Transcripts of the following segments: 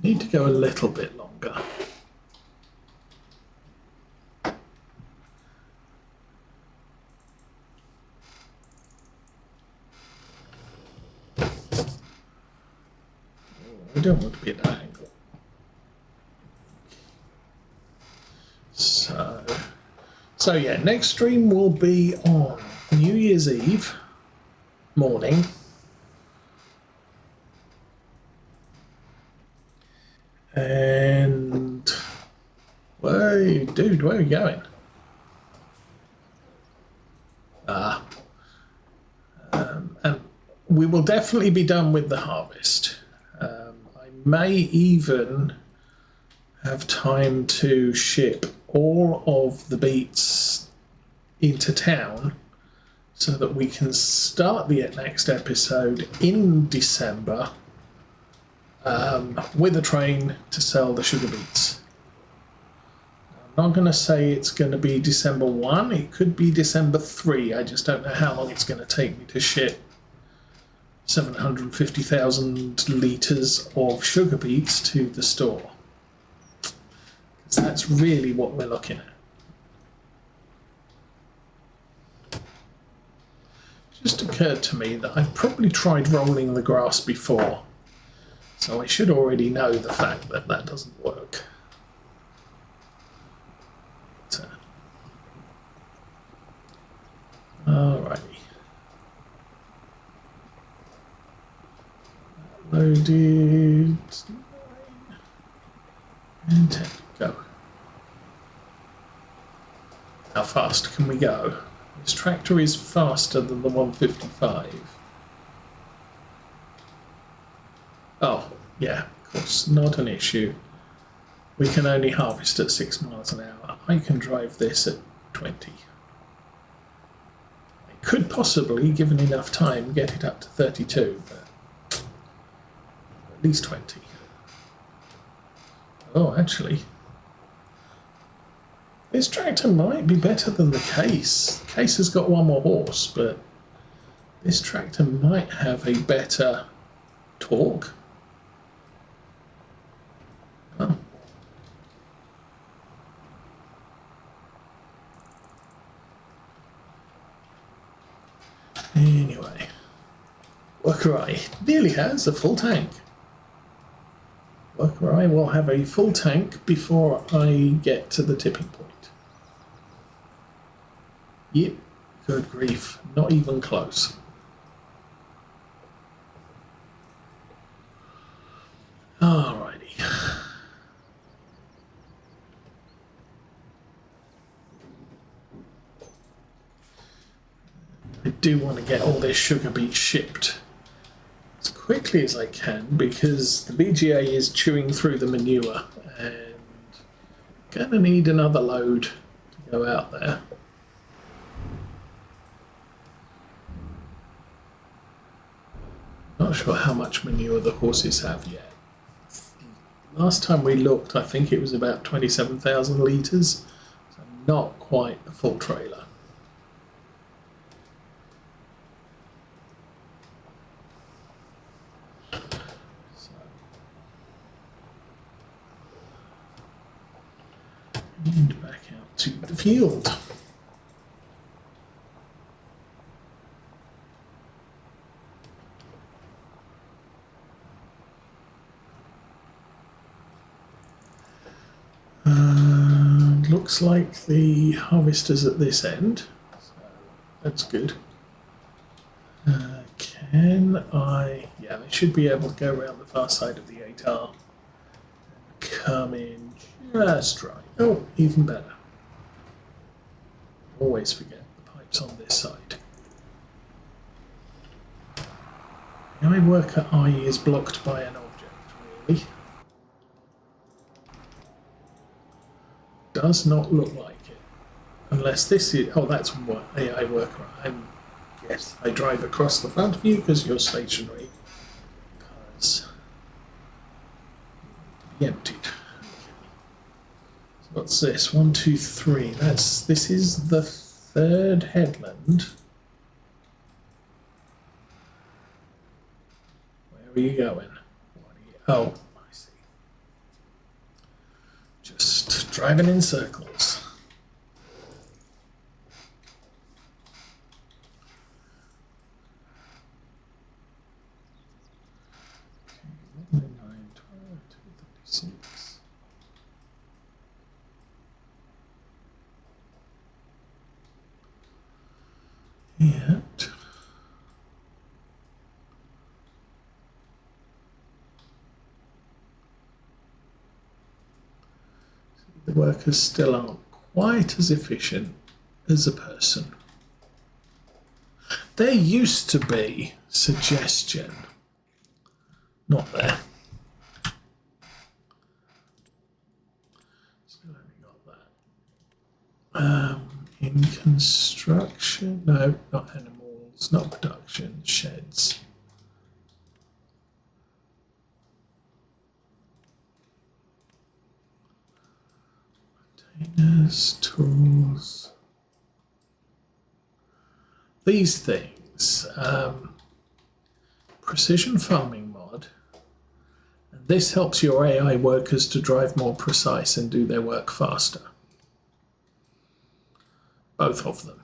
Need to go a little bit longer. We don't want to be at that angle. So yeah, next stream will be on New Year's Eve morning. And whoa, dude, where are you going? And we will definitely be done with the harvest. I may even have time to ship all of the beets into town so that we can start the next episode in December with a train to sell the sugar beets. I'm not going to say it's going to be December 1, it could be December 3. I just don't know how long it's going to take me to ship 750,000 litres of sugar beets to the store. Because that's really what we're looking at. Just occurred to me that I've probably tried rolling the grass before, so I should already know the fact that that doesn't work. Alrighty. Loaded. 9 and 10. Go. How fast can we go? This tractor is faster than the 155. Oh, yeah, of course, not an issue. We can only harvest at 6 miles an hour. I can drive this at 20. I could possibly, given enough time, get it up to 32, but at least 20. Oh, actually, this tractor might be better than the Case. The Case has got one more horse, but this tractor might have a better torque. Oh. Anyway, Worker I nearly has a full tank. Worker I will have a full tank before I get to the tipping point. Yep, good grief, not even close. Alrighty. I do want to get all this sugar beet shipped as quickly as I can because the BGA is chewing through the manure and gonna need another load to go out there. Not sure how much manure the horses have yet. Last time we looked, I think it was about 27,000 litres, so not quite a full trailer. And back out to the field. Looks like the harvester's at this end, so that's good. Can I? Yeah, I should be able to go around the far side of the 8R and come in just right. Oh, even better. Always forget the pipes on this side. My worker eye is blocked by an object, really. Does not look like it. Unless this is... Oh, that's what AI worker. Yes, I drive across the front of you because you're stationary. Because... emptied. So what's this? 1, 2, 3. This is the third headland. Where are you going? Oh, I see. driving in circles. Okay, 9, 12, 236. Yeah. The workers still aren't quite as efficient as a person. There used to be suggestion. Not there. Still only got that. In construction, no, not animals, not production, sheds. Containers, tools. These things, precision farming mod, and this helps your AI workers to drive more precise and do their work faster. Both of them.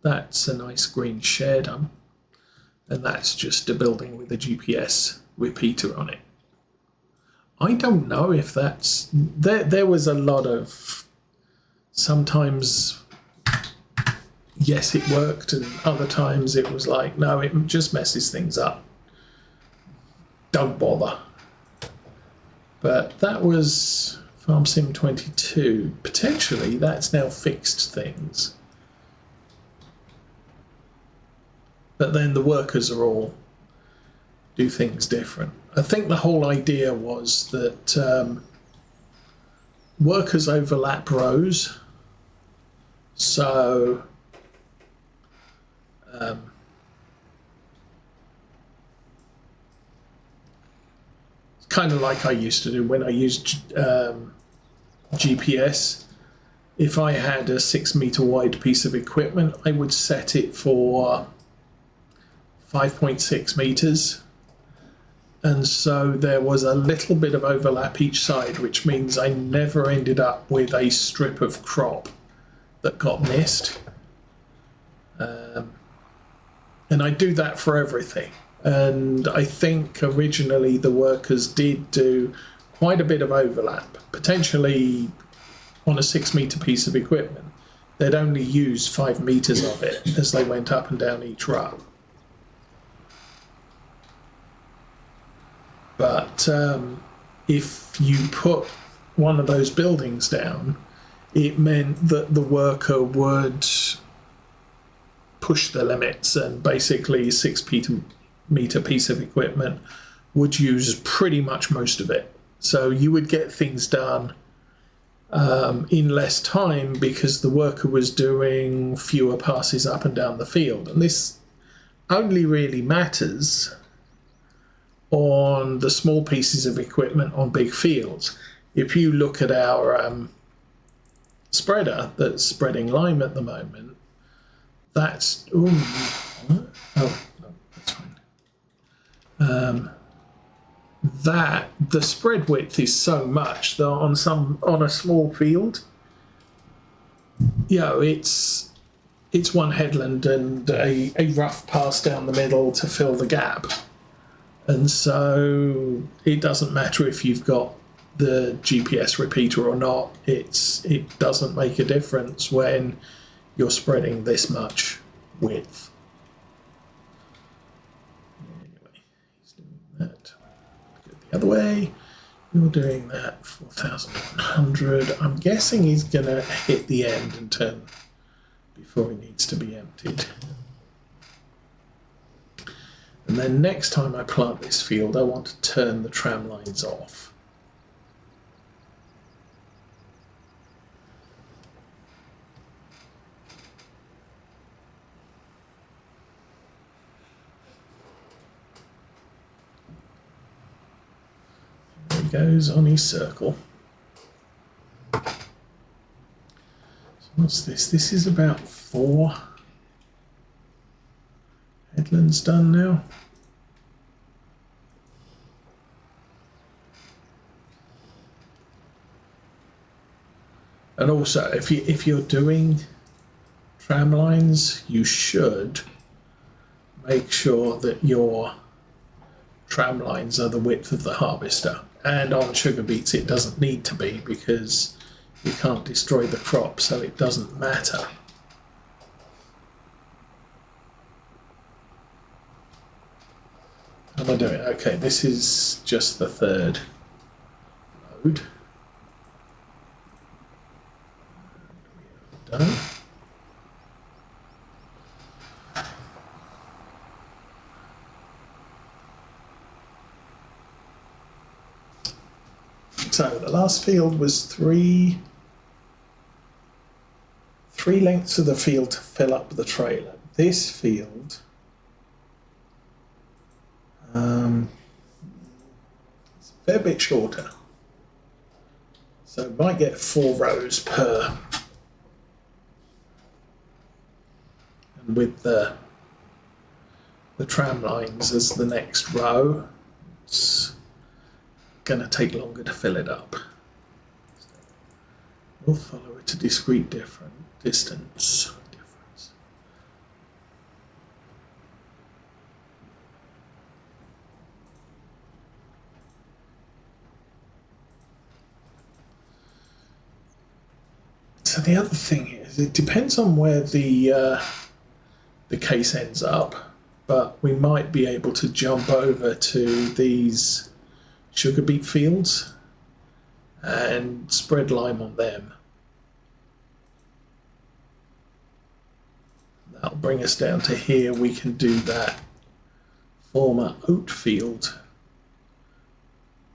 That's a nice green shed, and that's just a building with a GPS repeater on it. I don't know if that's... There was a lot of... Sometimes, yes, it worked, and other times it was like, no, it just messes things up. Don't bother. But that was Farm Sim 22. Potentially, that's now fixed things. But then the workers are all do things different. I think the whole idea was that workers overlap rows. So it's kind of like I used to do when I used GPS. If I had a 6 meter wide piece of equipment, I would set it for 5.6 meters. And so there was a little bit of overlap each side, which means I never ended up with a strip of crop that got missed. And I do that for everything. And I think originally the workers did do quite a bit of overlap, potentially on a 6 meter piece of equipment. They'd only use 5 meters of it as they went up and down each row. But if you put one of those buildings down, it meant that the worker would push the limits, and basically a 6 meter piece of equipment would use pretty much most of it. So you would get things done in less time because the worker was doing fewer passes up and down the field. And this only really matters on the small pieces of equipment on big fields. If you look at our spreader that's spreading lime at the moment, that's no, that's fine. That the spread width is so much that on a small field, you know, it's one headland and a rough pass down the middle to fill the gap. And so it doesn't matter if you've got the GPS repeater or not. It doesn't make a difference when you're spreading this much width. Anyway, he's doing that. Go the other way. You're doing that 4,100. I'm guessing he's going to hit the end and turn before he needs to be emptied. And then next time I plant this field, I want to turn the tram lines off. There he goes on his circle. So what's this? This is about 4 headlands done now. And also, if you're doing tram lines, you should make sure that your tram lines are the width of the harvester. And on sugar beets, it doesn't need to be because you can't destroy the crop, so it doesn't matter. How am I doing? Okay, this is just the third load. Done. So the last field was three lengths of the field to fill up the trailer. This field, it's a fair bit shorter. So might get 4 rows per. And with the tram lines as the next row, it's going to take longer to fill it up. We'll follow it a discrete distance. So the other thing is, it depends on where the case ends up, but we might be able to jump over to these sugar beet fields and spread lime on them. That'll bring us down to here. We can do that former oat field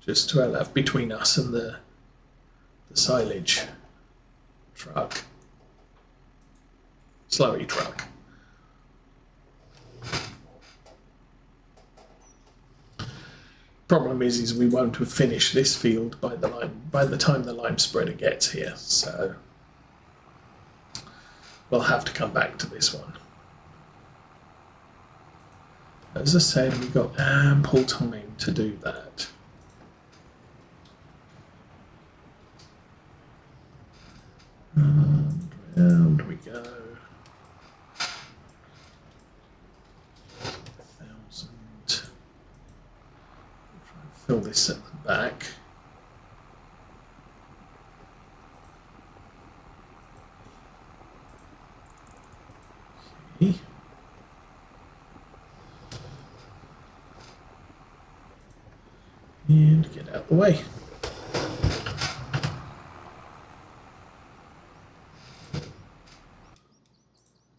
just to allow between us and the silage truck, slurry truck. Problem is we won't have finished this field by the time the lime spreader gets here, so we'll have to come back to this one. As I said, we've got ample time to do that. And round we go. 1,000. Try and fill this at the back. Okay. And get out the way.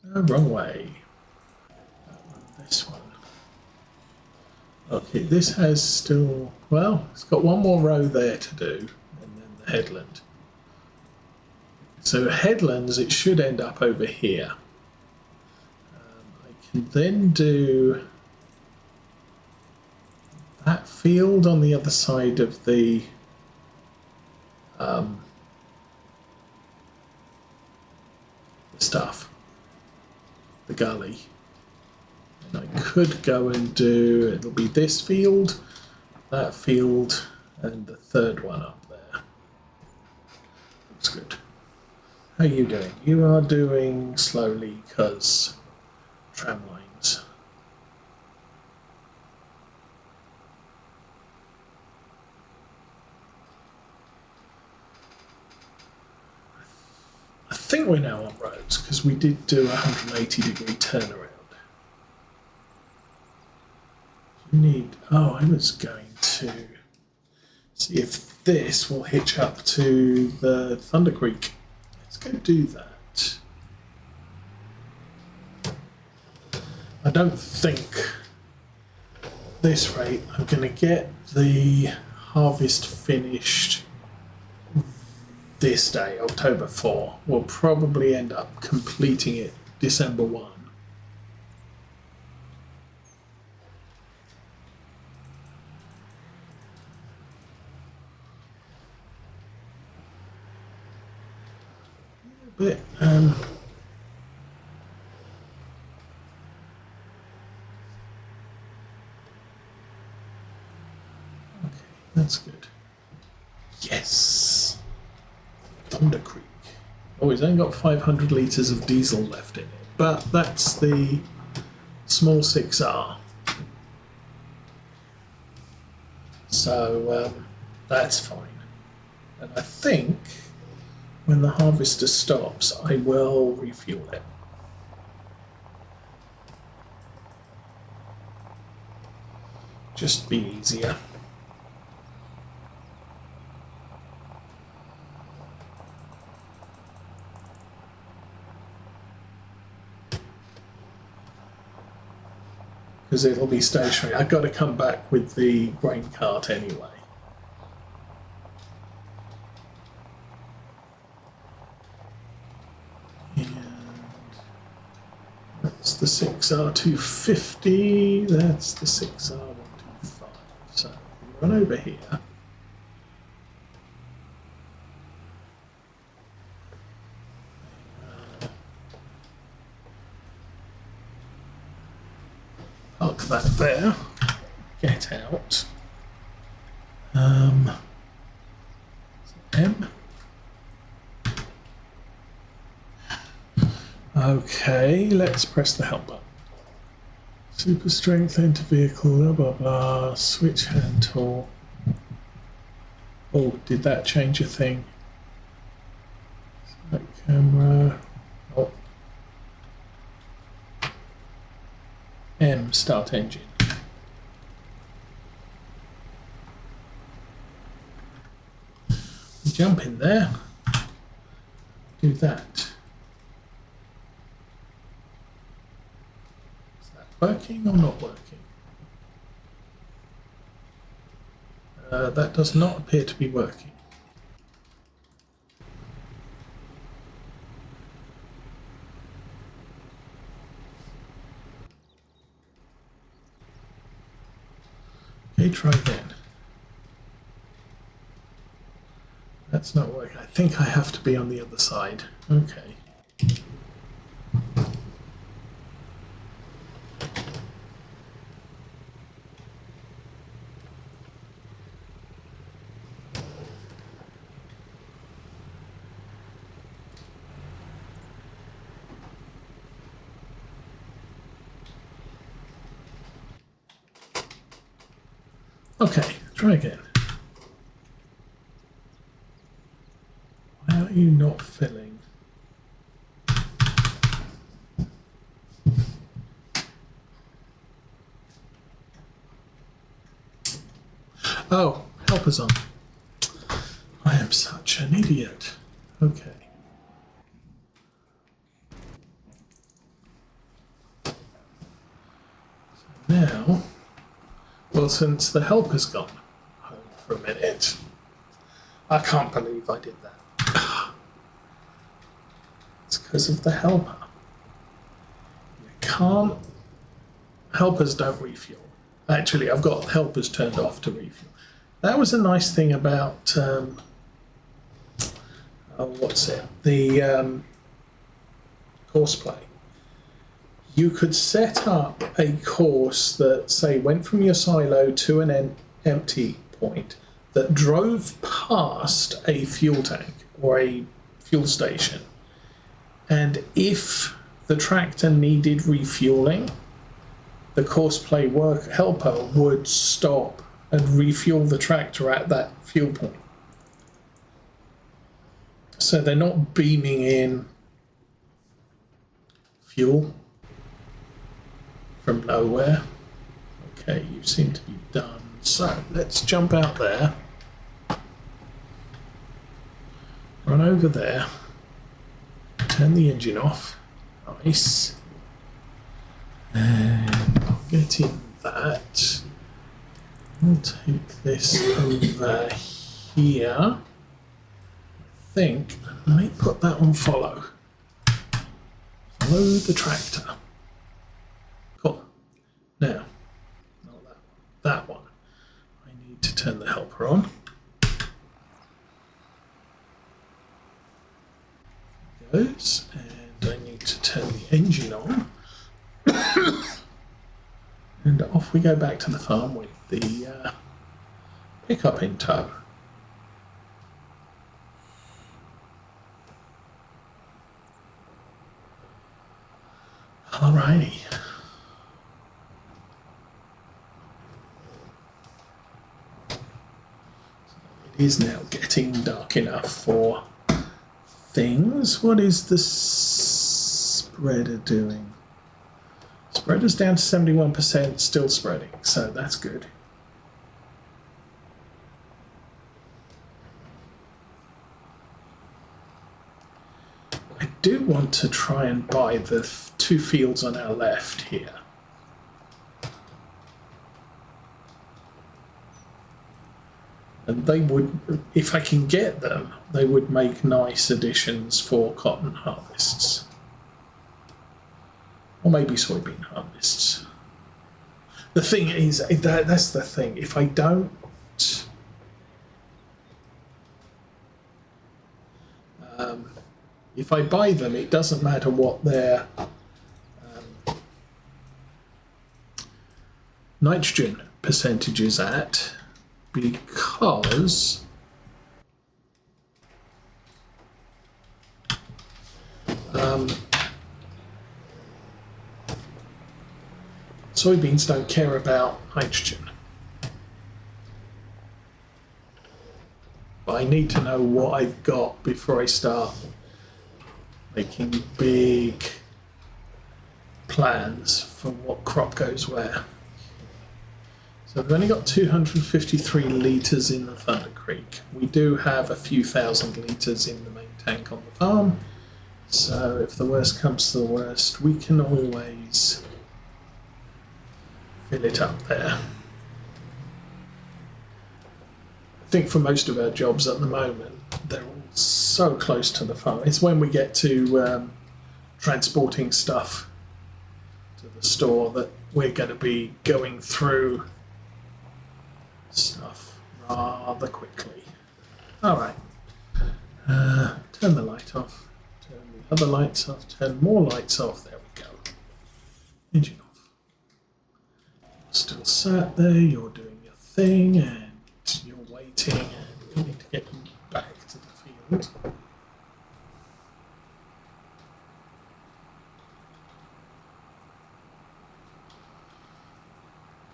No, wrong way. This one. Okay, this has still, well, it's got one more row there to do, and then the headland. So headlands, it should end up over here. I can then do that field on the other side of the stuff, the gully. And I could go and do, it'll be this field, that field, and the third one up there. Looks good. How are you doing? You are doing slowly because tram lines. I think we're now on roads because we did do a 180-degree turnaround. You need, oh, I was going to see if this will hitch up to the Thunder Creek. Let's go do that. I don't think at this rate I'm going to get the harvest finished this day, October 4. We'll probably end up completing it December 1. But okay, that's good. Yes, Thunder Creek. Oh, he's only got 500 litres of diesel left in it, but that's the small 6R. So that's fine. And I think when the harvester stops, I will refuel it. Just be easier. Because it'll be stationary. I've got to come back with the grain cart anyway. And that's the 6R250, that's the 6R125. So we run over here. Park that there, get out. M. Okay, let's press the help button. Super strength, enter vehicle, blah blah blah, switch hand tool. Oh, did that change a thing? Select camera. Oh. M, start engine. Jump in there, do that. Is that working or not working? That does not appear to be working. Okay, try again. That's not working. I think I have to be on the other side. Okay. Okay, try again. Why are you not filling? Oh, helper's on. I am such an idiot. Okay. So now, well, since the helper's gone home for a minute, I can't believe I did that. It's because of the helper. You can't. Helpers don't refuel. Actually, I've got helpers turned off to refuel. That was a nice thing about the course play. You could set up a course that, say, went from your silo to an empty point that drove past a fuel tank or a fuel station. And if the tractor needed refueling, the course play helper would stop and refuel the tractor at that fuel point. So they're not beaming in fuel from nowhere. Okay, you seem to be done. So let's jump out there, run over there, turn the engine off. Nice. And I'll get in that. I'll take this over here. I think I may put that on follow. Follow the tractor. Cool. Now, not that one. That one. I need to turn the helper on. There it goes. And I need to turn the engine on. And off we go back to the farm with the pickup in tow. Alrighty. It is now getting dark enough for things. What is the spreader doing? Spreader's down to 71%, still spreading, so that's good. I do want to try and buy the 2 fields on our left here. And they would, if I can get them, they would make nice additions for cotton harvests. Or maybe soybean harvests. The thing is, that's the thing, if I don't... if I buy them, it doesn't matter what their nitrogen percentage is at, because soybeans don't care about nitrogen. But I need to know what I've got before I start making big plans for what crop goes where. So we've only got 253 litres in the Thunder Creek. We do have a few thousand litres in the main tank on the farm. So if the worst comes to the worst, we can always fill it up there. I think for most of our jobs at the moment, they're all so close to the farm. It's when we get to transporting stuff to the store that we're going to be going through stuff rather quickly. Alright. Turn the light off. Turn the other lights off. Turn more lights off. There we go. Engine off. Still sat there. You're doing your thing and you're waiting. And we need to get you back to the field.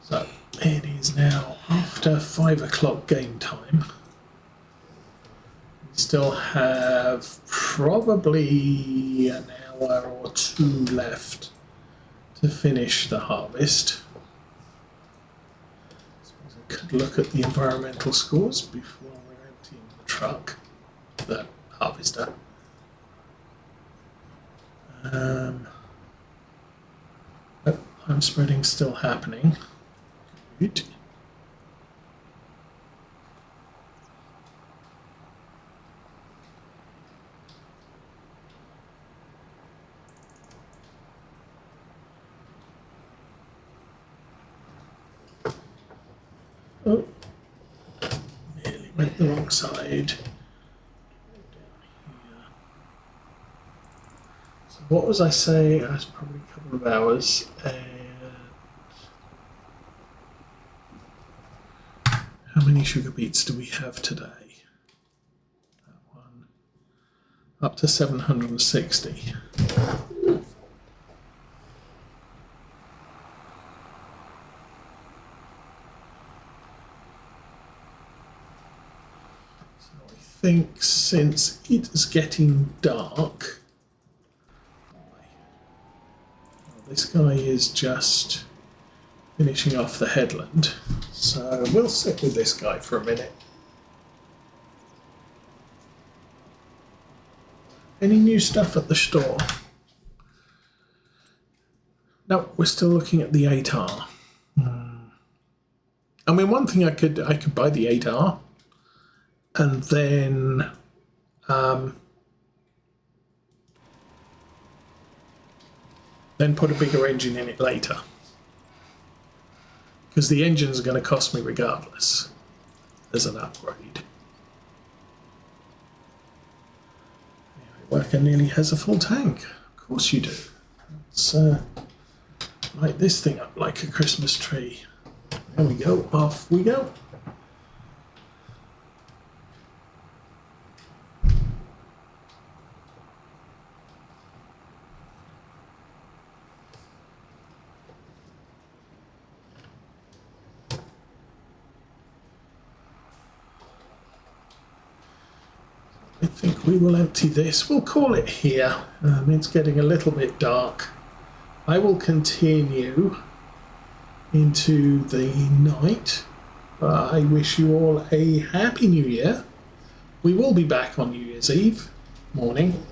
So it is now after 5 o'clock game time. We still have probably an hour or 2 left to finish the harvest. I suppose I could look at the environmental scores before we're emptying the truck, the harvester. I'm spreading still happening. Good. Oh, nearly went the wrong side. So what was I saying? That's probably a couple of hours. How many sugar beets do we have today? That one. Up to 760. I think since it is getting dark, this guy is just finishing off the headland, so we'll sit with this guy for a minute. Any new stuff at the store? No, we're still looking at the 8R. I mean, one thing I could buy the 8R and then put a bigger engine in it later, because the engine's going to cost me regardless as an upgrade. Worker nearly has a full tank. Of course you do. Let's light this thing up like a Christmas tree. There we go. Off we go. I think we will empty this. We'll call it here. It's getting a little bit dark. I will continue into the night. I wish you all a happy New Year. We will be back on New Year's Eve morning.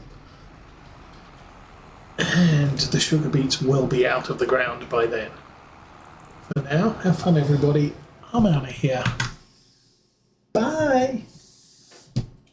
And the sugar beets will be out of the ground by then. For now, have fun everybody. I'm out of here.